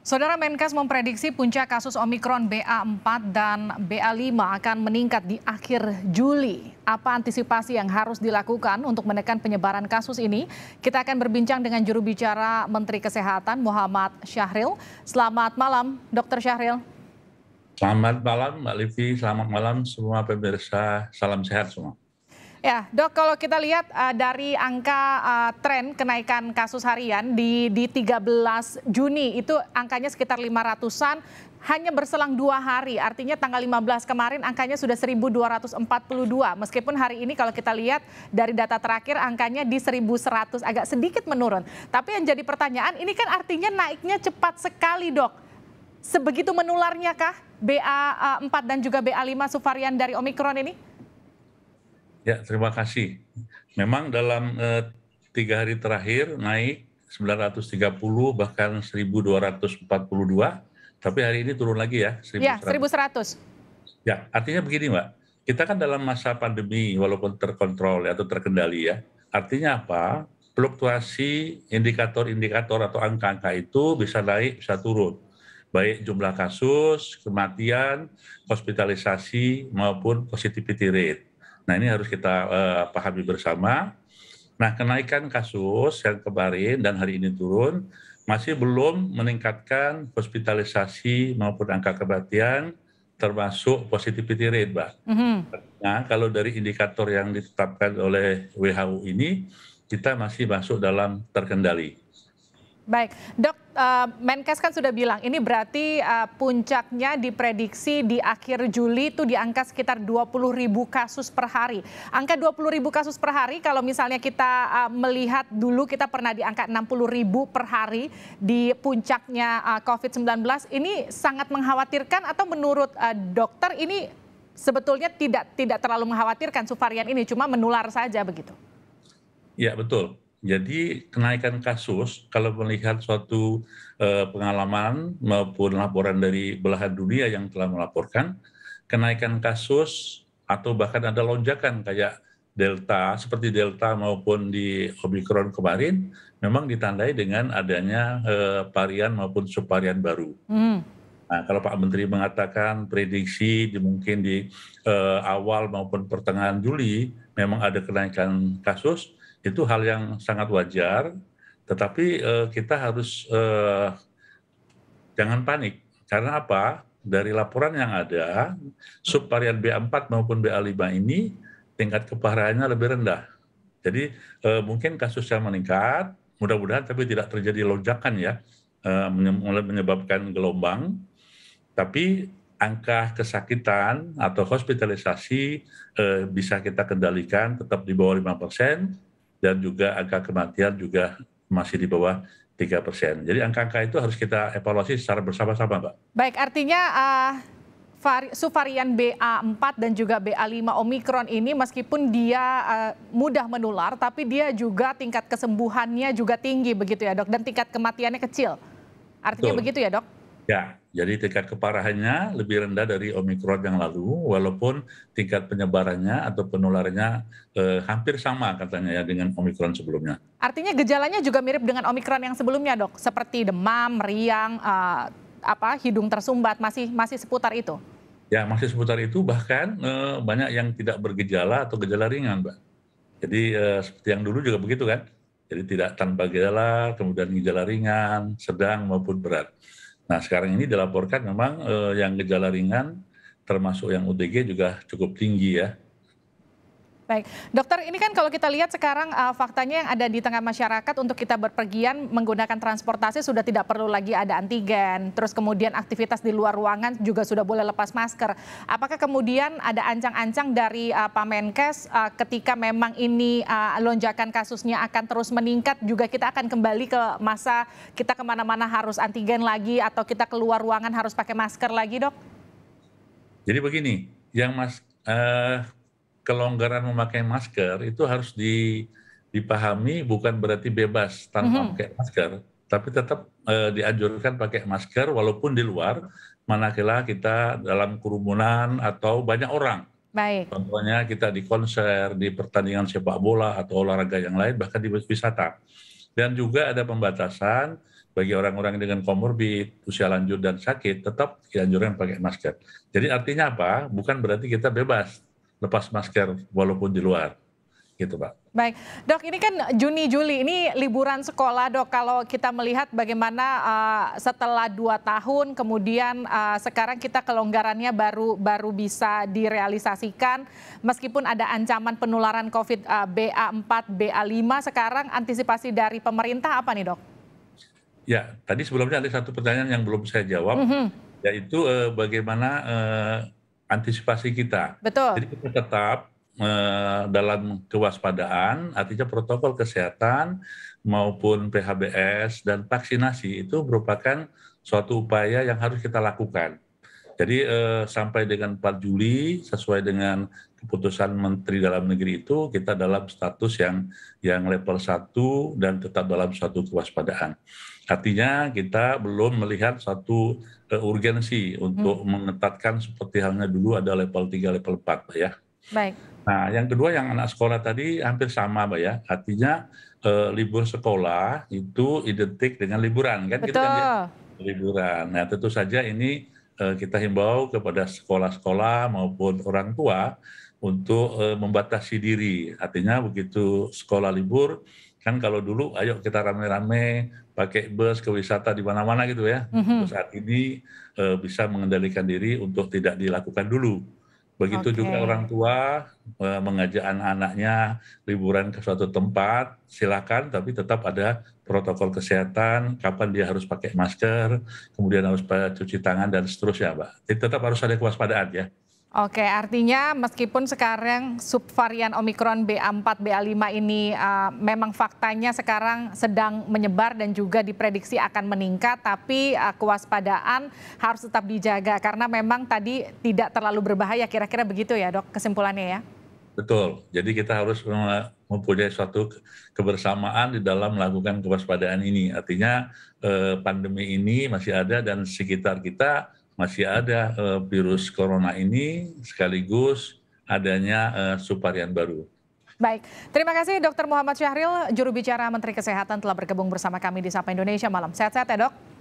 Saudara Menkes memprediksi puncak kasus Omikron BA4 dan BA5 akan meningkat di akhir Juli. Apa antisipasi yang harus dilakukan untuk menekan penyebaran kasus ini? Kita akan berbincang dengan juru bicara Menteri Kesehatan Muhammad Syahril. Selamat malam, Dr. Syahril. Selamat malam Mbak Livi, selamat malam semua pemirsa, salam sehat semua. Ya, Dok, kalau kita lihat dari angka tren kenaikan kasus harian di 13 Juni itu angkanya sekitar 500-an, hanya berselang 2 hari, artinya tanggal 15 kemarin angkanya sudah 1.242. Meskipun hari ini kalau kita lihat dari data terakhir angkanya di 1.100, agak sedikit menurun. Tapi yang jadi pertanyaan, ini kan artinya naiknya cepat sekali, Dok. Sebegitu menularnya kah BA4 dan juga BA5 subvarian dari Omikron ini? Ya, terima kasih. Memang dalam 3 hari terakhir naik 930 bahkan 1.242, tapi hari ini turun lagi ya, 1.100. Ya, 1.100. Ya, artinya begini Mbak, kita kan dalam masa pandemi walaupun terkontrol atau terkendali ya. Artinya apa? Fluktuasi indikator-indikator atau angka-angka itu bisa naik, bisa turun. Baik jumlah kasus, kematian, hospitalisasi maupun positivity rate. Nah, ini harus kita pahami bersama. Nah, kenaikan kasus yang kemarin dan hari ini turun masih belum meningkatkan hospitalisasi maupun angka kematian termasuk positivity rate, Mbak. Nah, kalau dari indikator yang ditetapkan oleh WHO ini, kita masih masuk dalam terkendali. Baik, Dok, Menkes kan sudah bilang ini berarti puncaknya diprediksi di akhir Juli itu di angka sekitar 20.000 kasus per hari. Angka 20.000 kasus per hari kalau misalnya kita melihat dulu kita pernah di angka 60.000 per hari di puncaknya COVID-19, ini sangat mengkhawatirkan atau menurut dokter ini sebetulnya tidak terlalu mengkhawatirkan subvarian ini, cuma menular saja begitu? Ya, betul. Jadi kenaikan kasus kalau melihat suatu pengalaman maupun laporan dari belahan dunia yang telah melaporkan, kenaikan kasus atau bahkan ada lonjakan kayak Delta, seperti Delta maupun di Omikron kemarin, memang ditandai dengan adanya varian maupun subvarian baru. Nah, kalau Pak Menteri mengatakan prediksi mungkin di awal maupun pertengahan Juli memang ada kenaikan kasus, itu hal yang sangat wajar, tetapi kita harus jangan panik. Karena apa? Dari laporan yang ada, subvarian BA4 maupun BA5 ini tingkat keparahannya lebih rendah. Jadi mungkin kasusnya meningkat, mudah-mudahan tapi tidak terjadi lonjakan ya, menyebabkan gelombang, tapi angka kesakitan atau hospitalisasi bisa kita kendalikan tetap di bawah 5%, dan juga angka kematian juga masih di bawah 3%. Jadi angka-angka itu harus kita evaluasi secara bersama-sama, Mbak. Baik, artinya subvarian BA4 dan juga BA5 Omikron ini meskipun dia mudah menular, tapi dia juga tingkat kesembuhannya juga tinggi begitu ya, Dok, dan tingkat kematiannya kecil. Artinya Betul. begitu ya, Dok? Ya, jadi tingkat keparahannya lebih rendah dari Omikron yang lalu, walaupun tingkat penyebarannya atau penularannya hampir sama katanya ya dengan Omikron sebelumnya. Artinya gejalanya juga mirip dengan Omikron yang sebelumnya, Dok? Seperti demam, meriang, hidung tersumbat, masih seputar itu? Ya, masih seputar itu, bahkan banyak yang tidak bergejala atau gejala ringan, Mbak. Jadi seperti yang dulu juga begitu kan, jadi tidak tanpa gejala, kemudian gejala ringan, sedang maupun berat. Nah, sekarang ini dilaporkan memang yang gejala ringan termasuk yang OTG juga cukup tinggi ya. Baik, dokter, ini kan kalau kita lihat sekarang faktanya yang ada di tengah masyarakat untuk kita berpergian menggunakan transportasi sudah tidak perlu lagi ada antigen, terus kemudian aktivitas di luar ruangan juga sudah boleh lepas masker. Apakah kemudian ada ancang-ancang dari Pak Menkes ketika memang ini lonjakan kasusnya akan terus meningkat, juga kita akan kembali ke masa kita kemana-mana harus antigen lagi atau kita keluar ruangan harus pakai masker lagi, Dok? Jadi begini, yang kelonggaran memakai masker itu harus dipahami bukan berarti bebas tanpa pakai masker, tapi tetap dianjurkan pakai masker walaupun di luar, manakala kita dalam kerumunan atau banyak orang. Baik. Contohnya kita di konser, di pertandingan sepak bola atau olahraga yang lain, bahkan di wisata. Dan juga ada pembatasan bagi orang-orang dengan komorbid, usia lanjut dan sakit, tetap dianjurkan pakai masker. Jadi artinya apa? Bukan berarti kita bebas lepas masker walaupun di luar, gitu Pak. Baik, Dok, ini kan Juni Juli ini liburan sekolah, Dok. Kalau kita melihat bagaimana setelah 2 tahun kemudian sekarang kita kelonggarannya baru bisa direalisasikan meskipun ada ancaman penularan COVID BA4, BA5. Sekarang antisipasi dari pemerintah apa nih, Dok? Ya, tadi sebelumnya ada satu pertanyaan yang belum saya jawab, yaitu bagaimana antisipasi kita. Betul. Jadi kita tetap dalam kewaspadaan, artinya protokol kesehatan maupun PHBS dan vaksinasi itu merupakan suatu upaya yang harus kita lakukan. Jadi sampai dengan 4 Juli sesuai dengan keputusan Menteri Dalam Negeri itu kita dalam status yang level 1 dan tetap dalam suatu kewaspadaan. Artinya kita belum melihat suatu urgensi untuk mengetatkan seperti halnya dulu ada level 3, level 4 ya. Baik. Nah, yang kedua yang anak sekolah tadi hampir sama, Mbak ya. Artinya libur sekolah itu identik dengan liburan kan, Betul. gitu kan ya. Liburan. Nah, tentu saja ini kita himbau kepada sekolah-sekolah maupun orang tua untuk membatasi diri. Artinya begitu sekolah libur, kan kalau dulu ayo kita rame-rame pakai bus ke wisata di mana-mana gitu ya. Terus saat ini bisa mengendalikan diri untuk tidak dilakukan dulu. Begitu juga orang tua mengajak anak-anaknya liburan ke suatu tempat, silakan, tapi tetap ada protokol kesehatan, kapan dia harus pakai masker, kemudian harus cuci tangan dan seterusnya, Mbak. Jadi tetap harus ada kewaspadaan ya. Oke, artinya meskipun sekarang subvarian Omikron BA4, BA5 ini memang faktanya sekarang sedang menyebar dan juga diprediksi akan meningkat, tapi kewaspadaan harus tetap dijaga karena memang tadi tidak terlalu berbahaya, kira-kira begitu ya, Dok, kesimpulannya ya? Betul, jadi kita harus mempunyai suatu kebersamaan di dalam melakukan kewaspadaan ini. Artinya pandemi ini masih ada dan sekitar kita masih ada virus corona ini sekaligus adanya subvarian baru. Baik, terima kasih Dr. Muhammad Syahril, juru bicara Menteri Kesehatan telah bergabung bersama kami di Sapa Indonesia Malam. Sehat-sehat ya, Dok.